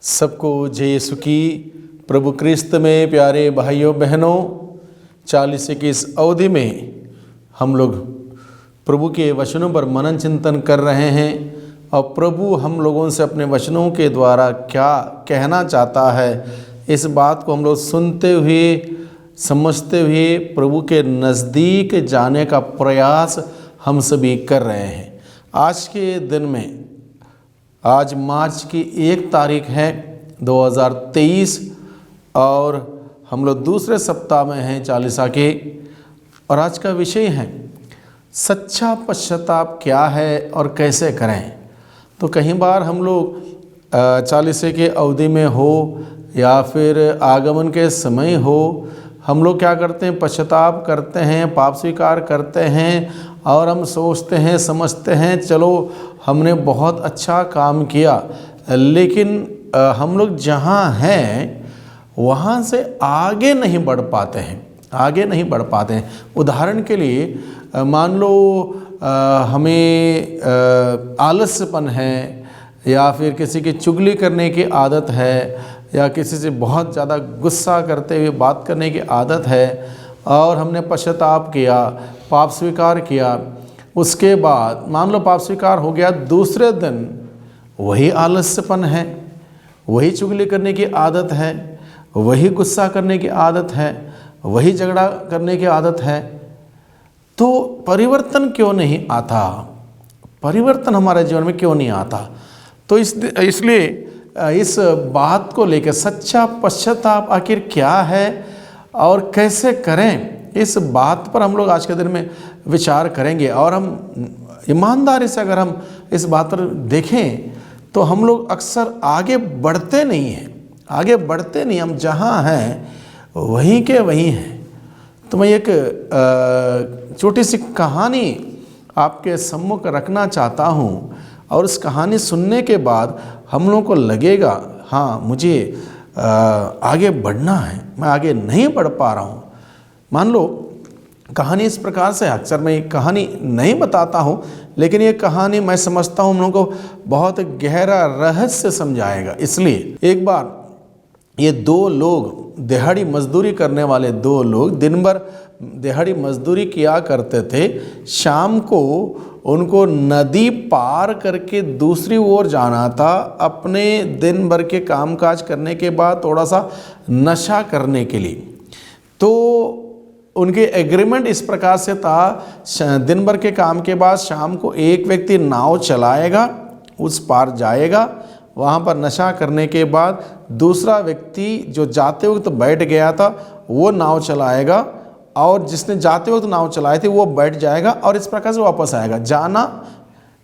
सबको जय यीशु की। प्रभु क्रिस्त में प्यारे भाइयों बहनों, 40 की इस अवधि में हम लोग प्रभु के वचनों पर मनन चिंतन कर रहे हैं और प्रभु हम लोगों से अपने वचनों के द्वारा क्या कहना चाहता है, इस बात को हम लोग सुनते हुए समझते हुए प्रभु के नज़दीक जाने का प्रयास हम सभी कर रहे हैं। आज के दिन में, आज मार्च की 1 तारीख है 2023 और हम लोग दूसरे सप्ताह में हैं चालीसा के। और आज का विषय है सच्चा पश्चाताप क्या है और कैसे करें। तो कई बार हम लोग चालीसे के अवधि में हो या फिर आगमन के समय हो, हम लोग क्या करते हैं, पश्चाताप करते हैं, पाप स्वीकार करते हैं और हम सोचते हैं समझते हैं चलो हमने बहुत अच्छा काम किया, लेकिन हम लोग जहाँ हैं वहाँ से आगे नहीं बढ़ पाते हैं। उदाहरण के लिए मान लो हमें आलस्यपन है या फिर किसी की चुगली करने की आदत है या किसी से बहुत ज़्यादा गुस्सा करते हुए बात करने की आदत है और हमने पश्चाताप किया, पाप स्वीकार किया। उसके बाद मान लो पाप स्वीकार हो गया, दूसरे दिन वही आलस्यपन है, वही चुगली करने की आदत है, वही गुस्सा करने की आदत है, वही झगड़ा करने की आदत है। तो परिवर्तन क्यों नहीं आता? परिवर्तन हमारे जीवन में क्यों नहीं आता? तो इसलिए इस बात को लेकर सच्चा पश्चाताप आखिर क्या है और कैसे करें, इस बात पर हम लोग आज के दिन में विचार करेंगे। और हम ईमानदारी से अगर हम इस बात पर देखें तो हम लोग अक्सर आगे बढ़ते नहीं हैं, हम जहाँ हैं वहीं के वहीं हैं। तो मैं एक छोटी सी कहानी आपके सम्मुख रखना चाहता हूँ और उस कहानी सुनने के बाद हम लोगों को लगेगा हाँ मुझे आगे बढ़ना है, मैं आगे नहीं बढ़ पा रहा हूँ। मान लो कहानी इस प्रकार से, अक्सर मैं कहानी नहीं बताता हूँ लेकिन ये कहानी मैं समझता हूँ हम लोगों को बहुत गहरा रहस्य समझाएगा। इसलिए एक बार ये 2 लोग, दिहाड़ी मजदूरी करने वाले 2 लोग दिन भर दिहाड़ी मजदूरी किया करते थे। शाम को उनको नदी पार करके दूसरी ओर जाना था, अपने दिन भर के कामकाज करने के बाद थोड़ा सा नशा करने के लिए। तो उनके एग्रीमेंट इस प्रकार से था, दिन भर के काम के बाद शाम को एक व्यक्ति नाव चलाएगा, उस पार जाएगा, वहाँ पर नशा करने के बाद दूसरा व्यक्ति जो जाते वक्त बैठ गया था वो नाव चलाएगा और जिसने जाते वक्त नाव चलाई थी वो बैठ जाएगा और इस प्रकार से वापस आएगा।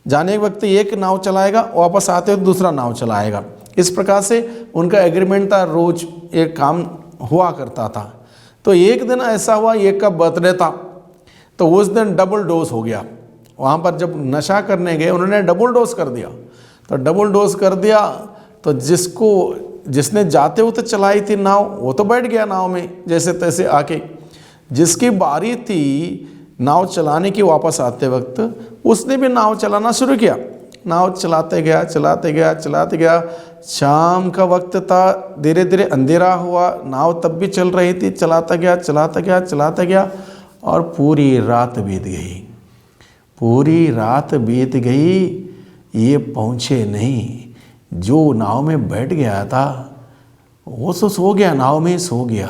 जाने के वक्त एक नाव चलाएगा, वापस आते वक्त दूसरा नाव चलाएगा। इस प्रकार से उनका एग्रीमेंट था, रोज एक काम हुआ करता था। तो एक दिन ऐसा हुआ, एक का बर्थडे था, तो उस दिन डबल डोज हो गया। वहाँ पर जब नशा करने गए उन्होंने डबल डोज कर दिया। तो डबल डोज कर दिया तो जिसने जाते वक्त चलाई थी नाव वो तो बैठ गया नाव में जैसे तैसे आके। जिसकी बारी थी नाव चलाने की वापस आते वक्त, उसने भी नाव चलाना शुरू किया। नाव चलाते गया। शाम का वक्त था, धीरे धीरे अंधेरा हुआ, नाव तब भी चल रही थी, चलाता गया और पूरी रात बीत गई। ये पहुँचे नहीं। जो नाव में बैठ गया था वो तो सो गया, नाव में सो गया।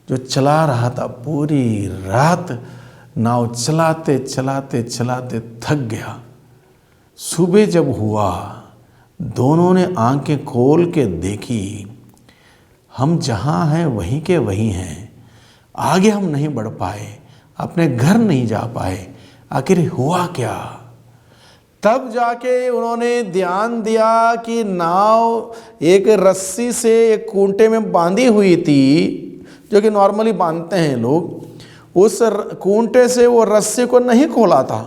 जो चला रहा था पूरी रात नाव चलाते थक गया। सुबह जब हुआ दोनों ने आंखें खोल के देखी, हम जहाँ हैं वहीं के वहीं हैं, आगे हम नहीं बढ़ पाए, अपने घर नहीं जा पाए, आखिर हुआ क्या? तब जाके उन्होंने ध्यान दिया कि नाव एक रस्सी से एक खूंटे में बांधी हुई थी, जो कि नॉर्मली बांधते हैं लोग। उस खूंटे से वो रस्सी को नहीं खोला था,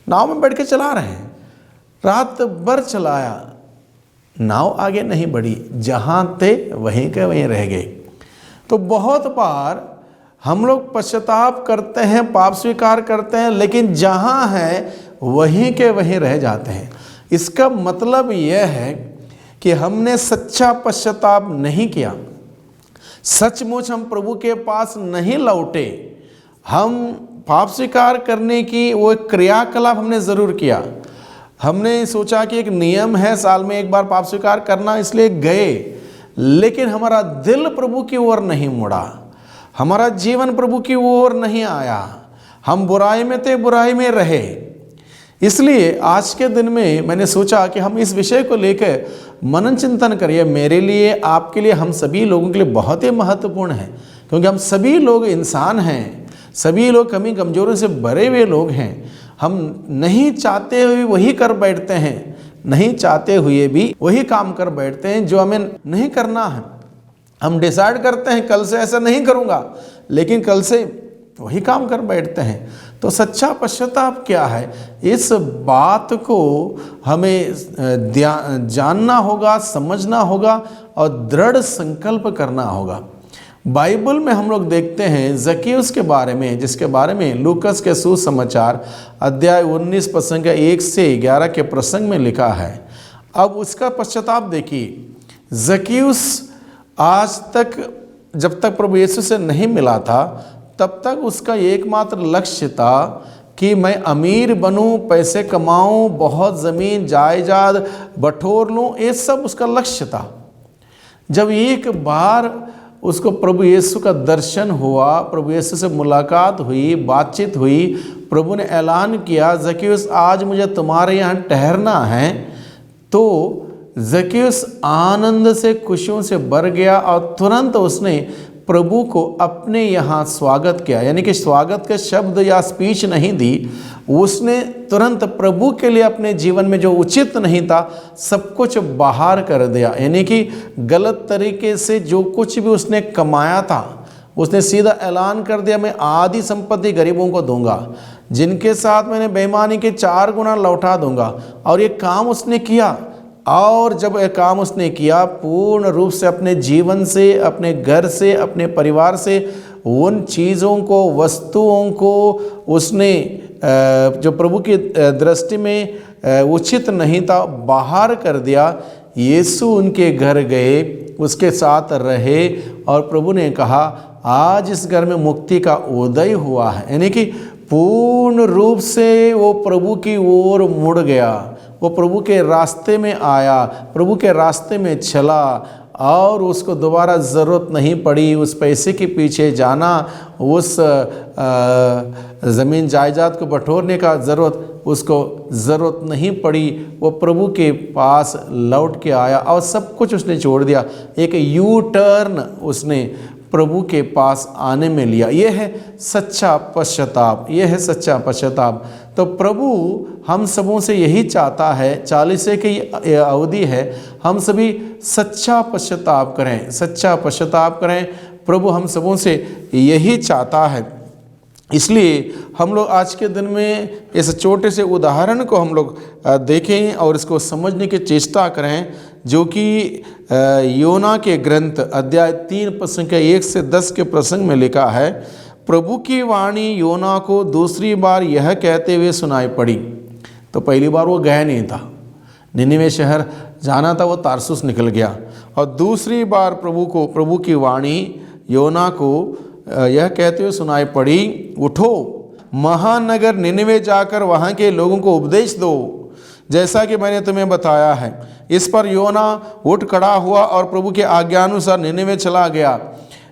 नाव में बैठ के चला रहे हैं। रात भर चलाया, नाव आगे नहीं बढ़ी, जहाँ थे वहीं के वहीं रह गए। तो बहुत बार हम लोग पश्चाताप करते हैं, पाप स्वीकार करते हैं, लेकिन जहाँ हैं वहीं के वहीं रह जाते हैं। इसका मतलब यह है कि हमने सच्चा पश्चाताप नहीं किया, सचमुच हम प्रभु के पास नहीं लौटे, हम पाप स्वीकार करने की वो एक क्रियाकलाप हमने ज़रूर किया। हमने सोचा कि एक नियम है साल में एक बार पाप स्वीकार करना, इसलिए गए, लेकिन हमारा दिल प्रभु की ओर नहीं मुड़ा, हमारा जीवन प्रभु की ओर नहीं आया, हम बुराई में थे, बुराई में रहे। इसलिए आज के दिन में मैंने सोचा कि हम इस विषय को लेकर मनन चिंतन करिए। मेरे लिए, आपके लिए, हम सभी लोगों के लिए बहुत ही महत्वपूर्ण है, क्योंकि हम सभी लोग इंसान हैं, सभी लोग कमी कमजोरों से भरे हुए लोग हैं। हम नहीं चाहते हुए वही कर बैठते हैं, नहीं चाहते हुए भी वही काम कर बैठते हैं जो हमें नहीं करना है। हम डिसाइड करते हैं कल से ऐसा नहीं करूँगा, लेकिन कल से वही काम कर बैठते हैं। तो सच्चा पश्चाताप क्या है, इस बात को हमें जानना होगा, समझना होगा और दृढ़ संकल्प करना होगा। बाइबल में हम लोग देखते हैं जक्कैयुस के बारे में, जिसके बारे में लूकस के सुसमाचार अध्याय 19 प्रसंग 1 से 11 के प्रसंग में लिखा है। अब उसका पश्चाताप देखिए। जक्कैयुस आज तक, जब तक प्रभु यीशु से नहीं मिला था, तब तक उसका एकमात्र लक्ष्य था कि मैं अमीर बनूं, पैसे कमाऊं, बहुत ज़मीन जायदाद बटोर लूं, ये सब उसका लक्ष्य था। जब एक बार उसको प्रभु यीशु का दर्शन हुआ, प्रभु यीशु से मुलाकात हुई, बातचीत हुई, प्रभु ने ऐलान किया, जक्कैयुस आज मुझे तुम्हारे यहाँ ठहरना है, तो जक्कैयुस आनंद से, खुशियों से भर गया और तुरंत उसने प्रभु को अपने यहाँ स्वागत किया। यानी कि स्वागत के शब्द या स्पीच नहीं दी, उसने तुरंत प्रभु के लिए अपने जीवन में जो उचित नहीं था सब कुछ बाहर कर दिया। यानी कि गलत तरीके से जो कुछ भी उसने कमाया था, उसने सीधा ऐलान कर दिया, मैं आधी संपत्ति गरीबों को दूंगा, जिनके साथ मैंने बेईमानी के 4 गुना लौटा दूंगा। और ये काम उसने किया, और जब यह काम उसने किया, पूर्ण रूप से अपने जीवन से, अपने घर से, अपने परिवार से उन चीज़ों को, वस्तुओं को उसने जो प्रभु की दृष्टि में उचित नहीं था बाहर कर दिया। यीशु उनके घर गए, उसके साथ रहे, और प्रभु ने कहा आज इस घर में मुक्ति का उदय हुआ है। यानी कि पूर्ण रूप से वो प्रभु की ओर मुड़ गया, वो प्रभु के रास्ते में आया, प्रभु के रास्ते में चला, और उसको दोबारा ज़रूरत नहीं पड़ी उस पैसे के पीछे जाना, उस ज़मीन जायदाद को बटोरने का उसको ज़रूरत नहीं पड़ी। वो प्रभु के पास लौट के आया और सब कुछ उसने छोड़ दिया। एक यू टर्न उसने प्रभु के पास आने में लिया। यह है सच्चा पश्चाताप, यह है सच्चा पश्चाताप। तो प्रभु हम सबों से यही चाहता है, 40 की अवधि है, हम सभी सच्चा पश्चाताप करें, सच्चा पश्चाताप करें। प्रभु हम सबों से यही चाहता है। इसलिए हम लोग आज के दिन में इस छोटे से उदाहरण को हम लोग देखें और इसको समझने की चेष्टा करें, जो कि योना के ग्रंथ अध्याय 3 प्रसंग 1 से 10 के प्रसंग में लिखा है। प्रभु की वाणी योना को दूसरी बार यह कहते हुए सुनाई पड़ी। तो पहली बार वो गया नहीं था, निनिवे शहर जाना था, वो तारसुस निकल गया। और दूसरी बार प्रभु की वाणी योना को यह कहते हुए सुनाई पड़ी, उठो महानगर निनिवे जाकर वहाँ के लोगों को उपदेश दो, जैसा कि मैंने तुम्हें बताया है। इस पर योना उठ खड़ा हुआ और प्रभु के आज्ञानुसार निनिवे चला गया।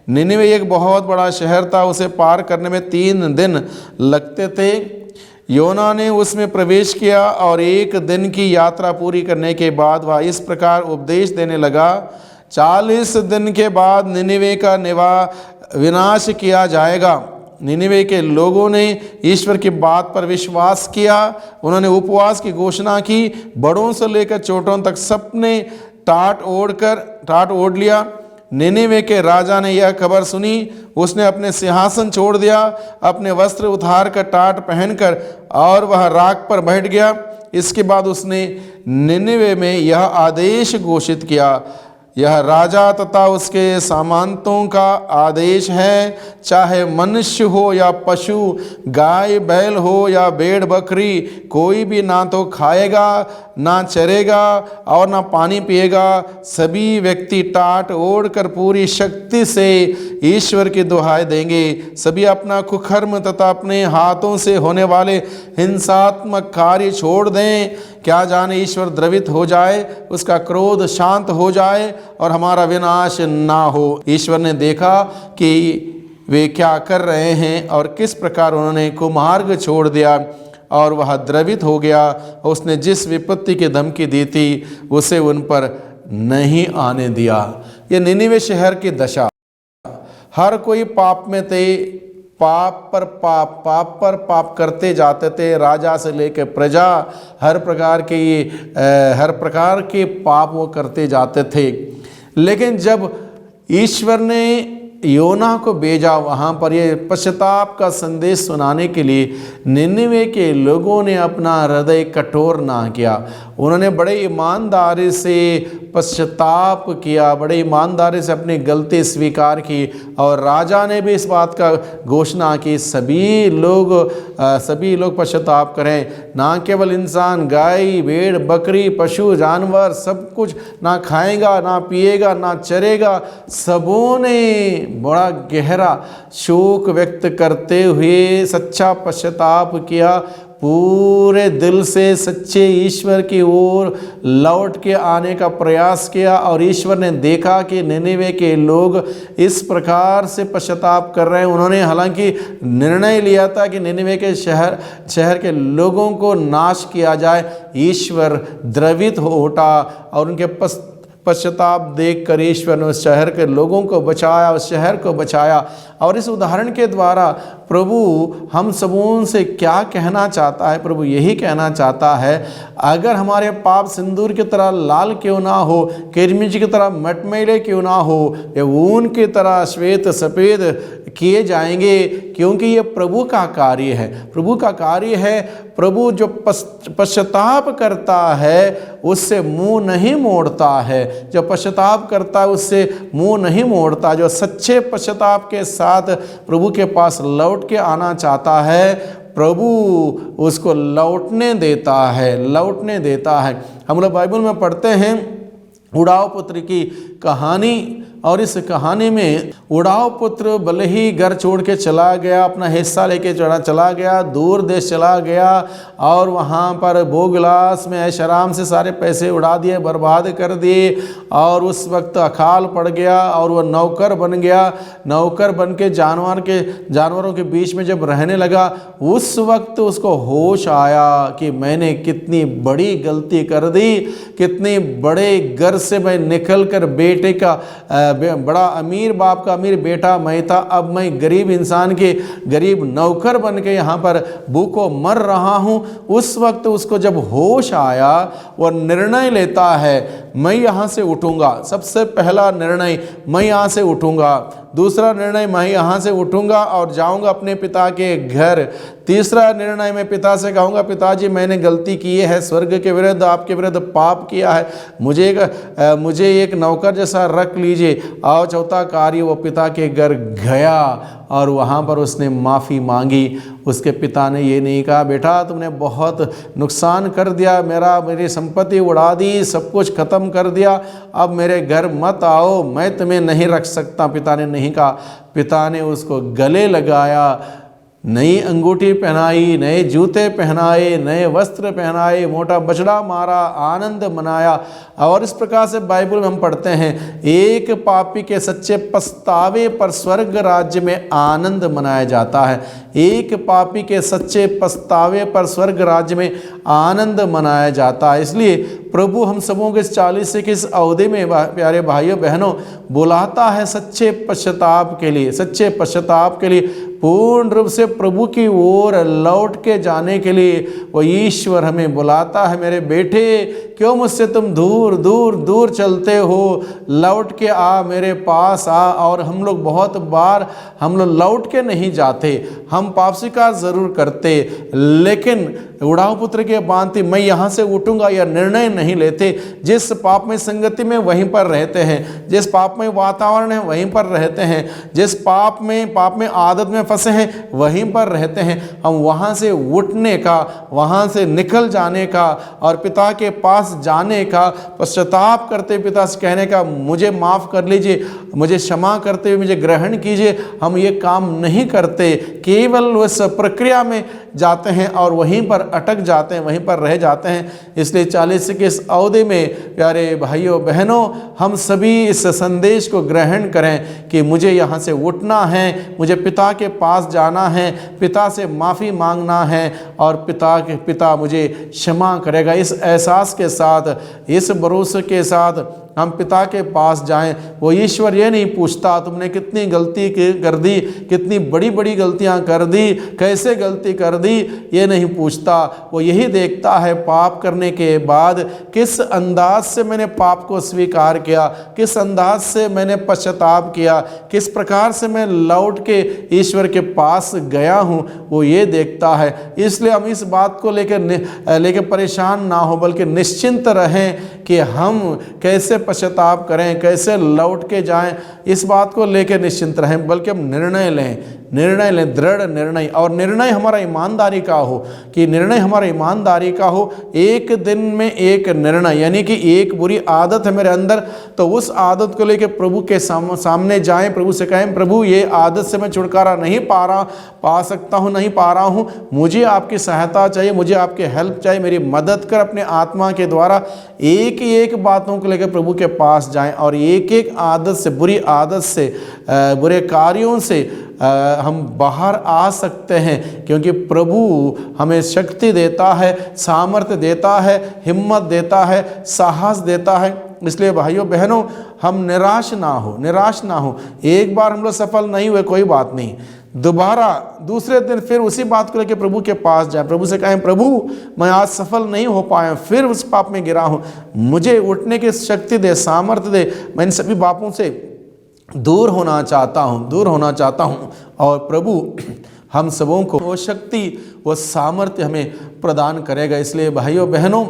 निनिवे एक बहुत बड़ा शहर था, उसे पार करने में 3 दिन लगते थे। योना ने उसमें प्रवेश किया और 1 दिन की यात्रा पूरी करने के बाद वह इस प्रकार उपदेश देने लगा, 40 दिन के बाद निनिवे का विनाश किया जाएगा। निनिवे के लोगों ने ईश्वर की बात पर विश्वास किया, उन्होंने उपवास की घोषणा की, बड़ों से लेकर छोटों तक सबने टाट ओढ़ लिया। निनिवे के राजा ने यह खबर सुनी, उसने अपने सिंहासन छोड़ दिया, अपने वस्त्र उतार कर टाट पहनकर और वह राख पर बैठ गया। इसके बाद उसने निनिवे में यह आदेश घोषित किया, यह राजा तथा उसके सामंतों का आदेश है, चाहे मनुष्य हो या पशु, गाय बैल हो या भेड़ बकरी, कोई भी ना तो खाएगा ना चरेगा और ना पानी पिएगा। सभी व्यक्ति टाट ओढ़कर पूरी शक्ति से ईश्वर की दुहाई देंगे। सभी अपना कुकर्म तथा अपने हाथों से होने वाले हिंसात्मक कार्य छोड़ दें। क्या जाने ईश्वर द्रवित हो जाए, उसका क्रोध शांत हो जाए और हमारा विनाश ना हो। ईश्वर ने देखा कि वे क्या कर रहे हैं और किस प्रकार उन्होंने कुमार्ग छोड़ दिया और वह द्रवित हो गया। उसने जिस विपत्ति की धमकी दी थी उसे उन पर नहीं आने दिया। ये निनिवे शहर की दशा, हर कोई पाप में थे, पाप पर पाप करते जाते थे। राजा से लेकर प्रजा हर प्रकार के पाप वो करते जाते थे। लेकिन जब ईश्वर ने योना को भेजा वहाँ पर ये पश्चाताप का संदेश सुनाने के लिए, निनिवे के लोगों ने अपना हृदय कठोर ना किया। उन्होंने बड़े ईमानदारी से पश्चाताप किया, बड़े ईमानदारी से अपनी गलती स्वीकार की। और राजा ने भी इस बात का घोषणा की सभी लोग पश्चाताप करें। ना केवल इंसान, गाय भेड़ बकरी पशु जानवर सब कुछ ना खाएगा ना पिएगा ना चरेगा। सबों ने बड़ा गहरा शोक व्यक्त करते हुए सच्चा पश्चाताप किया, पूरे दिल से सच्चे ईश्वर की ओर लौट के आने का प्रयास किया। और ईश्वर ने देखा कि निनिवे के लोग इस प्रकार से पश्चाताप कर रहे हैं। उन्होंने हालांकि निर्णय लिया था कि निनिवे के शहर के लोगों को नाश किया जाए। ईश्वर द्रवित हो उठा और उनके पश्चाताप देखकर ईश्वर ने उस शहर के लोगों को बचाया, उस शहर को बचाया। और इस उदाहरण के द्वारा प्रभु हम सबों से क्या कहना चाहता है? प्रभु यही कहना चाहता है, अगर हमारे पाप सिंदूर की तरह लाल क्यों ना हो, किरमिज की तरह मटमैले क्यों ना हो, या ऊन की तरह श्वेत सफ़ेद किए जाएंगे, क्योंकि ये प्रभु का कार्य है। प्रभु का कार्य है। प्रभु जो पश्चाताप करता है उससे मुंह नहीं मोड़ता है। जो पश्चाताप करता है उससे मुंह नहीं मोड़ता। जो सच्चे पश्चाताप के साथ प्रभु के पास लौट के आना चाहता है, प्रभु उसको लौटने देता है। हम लोग बाइबल में पढ़ते हैं उड़ाव पुत्र की कहानी, और इस कहानी में उड़ाव पुत्र भले ही घर छोड़ के चला गया, अपना हिस्सा लेके चला गया, दूर देश चला गया और वहाँ पर भोगलास में ऐश आराम से सारे पैसे उड़ा दिए, बर्बाद कर दिए। और उस वक्त अकाल पड़ गया और वह नौकर बन गया। नौकर बन के जानवरों के बीच में जब रहने लगा, उस वक्त उसको होश आया कि मैंने कितनी बड़ी गलती कर दी, कितनी बड़े घर से मैं निकल कर बेटे का बड़ा अमीर बाप का अमीर बेटा मैं था, अब मैं गरीब इंसान के गरीब नौकर बन के यहाँ पर भूखों मर रहा हूँ। उस वक्त उसको जब होश आया, वह निर्णय लेता है मैं यहाँ से उठूँगा। सबसे पहला निर्णय, मैं यहाँ से उठूँगा। दूसरा निर्णय, मैं यहाँ से उठूँगा और जाऊँगा अपने पिता के घर। तीसरा निर्णय, मैं पिता से कहूँगा पिताजी मैंने गलती की है, स्वर्ग के विरुद्ध आपके विरुद्ध पाप किया है, मुझे एक नौकर जैसा रख लीजिए। और चौथा कार्य, वो पिता के घर गया और वहाँ पर उसने माफ़ी मांगी। उसके पिता ने ये नहीं कहा बेटा तुमने बहुत नुकसान कर दिया, मेरी संपत्ति उड़ा दी, सब कुछ ख़त्म कर दिया, अब मेरे घर मत आओ, मैं तुम्हें नहीं रख सकता। पिता ने नहीं कहा। पिता ने उसको गले लगाया, नई अंगूठी पहनाई, नए जूते पहनाए, नए वस्त्र पहनाए, मोटा बछड़ा मारा, आनंद मनाया। और इस प्रकार से बाइबल में हम पढ़ते हैं एक पापी के सच्चे पछतावे पर स्वर्ग राज्य में आनंद मनाया जाता है। एक पापी के सच्चे पछतावे पर स्वर्ग राज्य में आनंद मनाया जाता है। इसलिए प्रभु हम सबों के 40 की इस अवधि में प्यारे भाइयों बहनों बुलाता है सच्चे पश्चाताप के लिए, सच्चे पश्चाताप के लिए, पूर्ण रूप से प्रभु की ओर लौट के जाने के लिए वो ईश्वर हमें बुलाता है। मेरे बेटे क्यों मुझसे तुम दूर दूर दूर चलते हो, लौट के आ, मेरे पास आ। और हम लोग बहुत बार हम लोग लौट के नहीं जाते, हम पाप स्वीकार ज़रूर करते, लेकिन उड़ाऊ पुत्र के भांति मैं यहाँ से उठूंगा या निर्णय नहीं लेते। जिस पाप में संगति में वहीं पर रहते हैं, जिस पाप में वातावरण है वहीं पर रहते हैं, जिस पाप में आदत में फंसे हैं वहीं पर रहते हैं। हम वहाँ से उठने का, वहाँ से निकल जाने का और पिता के पास जाने का, पश्चाताप करते पिता से कहने का मुझे माफ़ कर लीजिए, मुझे क्षमा करते हुए मुझे ग्रहण कीजिए, हम ये काम नहीं करते। केवल उस प्रक्रिया में जाते हैं और वहीं पर अटक जाते हैं, वहीं पर रह जाते हैं। इसलिए 40 की इस अवधि में प्यारे भाइयों बहनों, हम सभी इस संदेश को ग्रहण करें कि मुझे यहाँ से उठना है, मुझे पिता के पास जाना है, पिता से माफ़ी मांगना है और पिता मुझे क्षमा करेगा। इस एहसास के साथ, इस भरोसे के साथ हम पिता के पास जाएं। वो ईश्वर ये नहीं पूछता तुमने कितनी गलती कर दी, कितनी बड़ी बड़ी गलतियां कर दी, कैसे गलती कर दी, ये नहीं पूछता। वो यही देखता है पाप करने के बाद किस अंदाज से मैंने पाप को स्वीकार किया, किस अंदाज से मैंने पश्चाताप किया, किस प्रकार से मैं लौट के ईश्वर के पास गया हूँ, वो ये देखता है। इसलिए हम इस बात को लेकर परेशान ना हो, बल्कि निश्चिंत रहें कि हम कैसे पश्चाताप करें, कैसे लौट के जाएं। इस बात को लेकर निश्चिंत रहें, बल्कि हम निर्णय लें, दृढ़ निर्णय। और निर्णय हमारा ईमानदारी का हो, कि निर्णय हमारा ईमानदारी का हो। एक दिन में एक निर्णय, यानी कि एक बुरी आदत है मेरे अंदर, तो उस आदत को लेकर प्रभु के सामने जाएं, प्रभु से कहें प्रभु ये आदत से मैं छुटकारा नहीं पा रहा हूँ, मुझे आपकी सहायता चाहिए, मुझे आपकी हेल्प चाहिए, मेरी मदद कर अपने आत्मा के द्वारा। एक एक बातों को लेकर प्रभु के पास जाएं और एक एक आदत से, बुरी आदत से, बुरे कार्यों से हम बाहर आ सकते हैं, क्योंकि प्रभु हमें शक्ति देता है, सामर्थ्य देता है, हिम्मत देता है, साहस देता है। इसलिए भाइयों बहनों, हम निराश ना हो। एक बार हम लोग सफल नहीं हुए, कोई बात नहीं, दोबारा दूसरे दिन फिर उसी बात को लेकर प्रभु के पास जाए, प्रभु से कहें प्रभु मैं आज सफल नहीं हो पाया, फिर उस पाप में गिरा हूँ, मुझे उठने की शक्ति दे, सामर्थ्य दे, मैं इन सभी पापों से दूर होना चाहता हूँ। और प्रभु हम सबों को वो शक्ति, वो सामर्थ्य हमें प्रदान करेगा। इसलिए भाइयों बहनों,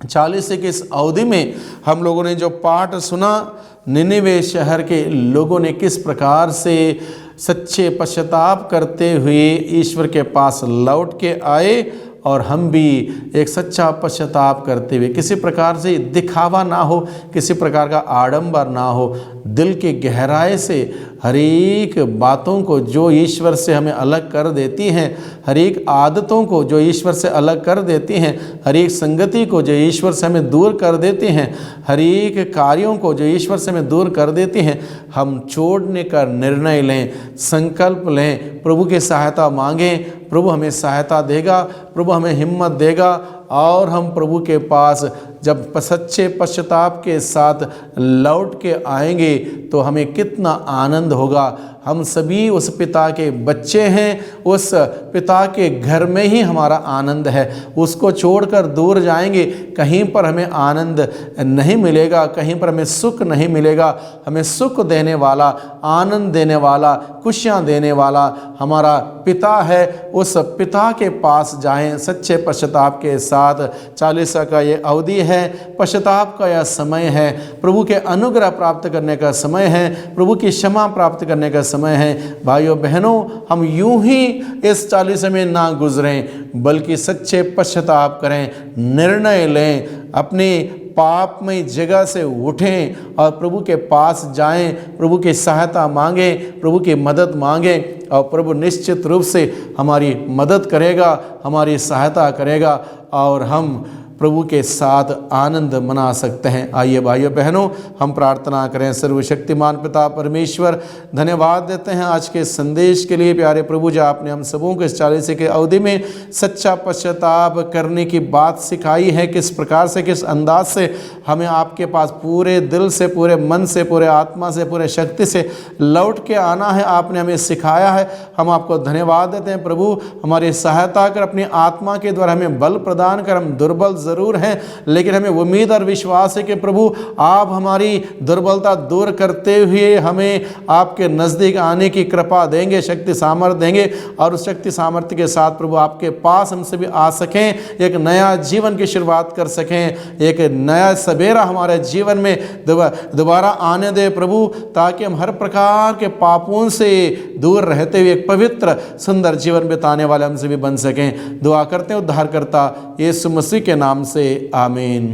40 की इस अवधि में हम लोगों ने जो पाठ सुना, निनिवे शहर के लोगों ने किस प्रकार से सच्चे पश्चाताप करते हुए ईश्वर के पास लौट के आए, और हम भी एक सच्चा पश्चाताप करते हुए, किसी प्रकार से दिखावा ना हो, किसी प्रकार का आडंबर ना हो, दिल की गहराई से हर एक बातों को जो ईश्वर से हमें अलग कर देती हैं, हर एक आदतों को जो ईश्वर से अलग कर देती हैं, हर एक संगति को जो ईश्वर से हमें दूर कर देती हैं, हर एक कार्यों को जो ईश्वर से हमें दूर कर देती हैं, हम छोड़ने का निर्णय लें, संकल्प लें, प्रभु की सहायता मांगें। प्रभु हमें सहायता देगा, प्रभु हमें हिम्मत देगा, और हम प्रभु के पास जब सच्चे पश्चाताप के साथ लौट के आएंगे तो हमें कितना आनंद होगा। हम सभी उस पिता के बच्चे हैं, उस पिता के घर में ही हमारा आनंद है। उसको छोड़कर दूर जाएंगे, कहीं पर हमें आनंद नहीं मिलेगा, कहीं पर हमें सुख नहीं मिलेगा। हमें सुख देने वाला, आनंद देने वाला, खुशियाँ देने वाला हमारा पिता है। उस पिता के पास जाएं सच्चे पश्चाताप के साथ। 40 का ये अवधि है, पश्चाताप का यह समय है, प्रभु के अनुग्रह प्राप्त करने का समय है, प्रभु की क्षमा प्राप्त करने का समय है। भाइयों बहनों, हम यूं ही इस 40 में ना गुजरें, बल्कि सच्चे पश्चाताप करें, निर्णय लें, अपने पापमय जगह से उठें और प्रभु के पास जाएं, प्रभु की सहायता मांगें, प्रभु की मदद मांगें, और प्रभु निश्चित रूप से हमारी मदद करेगा, हमारी सहायता करेगा, और हम प्रभु के साथ आनंद मना सकते हैं। आइए भाइयों बहनों, हम प्रार्थना करें। सर्वशक्तिमान पिता परमेश्वर, धन्यवाद देते हैं आज के संदेश के लिए। प्यारे प्रभु, जो आपने हम सबों को इस 40 के अवधि में सच्चा पश्चाताप करने की बात सिखाई है, किस प्रकार से, किस अंदाज से हमें आपके पास पूरे दिल से, पूरे मन से, पूरे आत्मा से, पूरे शक्ति से लौट के आना है, आपने हमें सिखाया है। हम आपको धन्यवाद देते हैं प्रभु। हमारी सहायता कर, अपनी आत्मा के द्वारा हमें बल प्रदान कर, हम दुर्बल ज़रूर हैं, लेकिन हमें उम्मीद और विश्वास है कि प्रभु आप हमारी दुर्बलता दूर करते हुए हमें आपके नज़दीक आने की कृपा देंगे, शक्ति सामर्थ्य देंगे, और उस शक्ति सामर्थ्य के साथ प्रभु आपके पास हम सभी आ सकें, एक नया जीवन की शुरुआत कर सकें, एक नया सवेरा हमारे जीवन में दोबारा आने दे प्रभु, ताकि हम हर प्रकार के पापों से दूर रहते हुए एक पवित्र सुंदर जीवन बिताने वाले हम सभी बन सकें। दुआ करते हैं उद्धारकर्ता यीशु मसीह के नाम से, आमीन।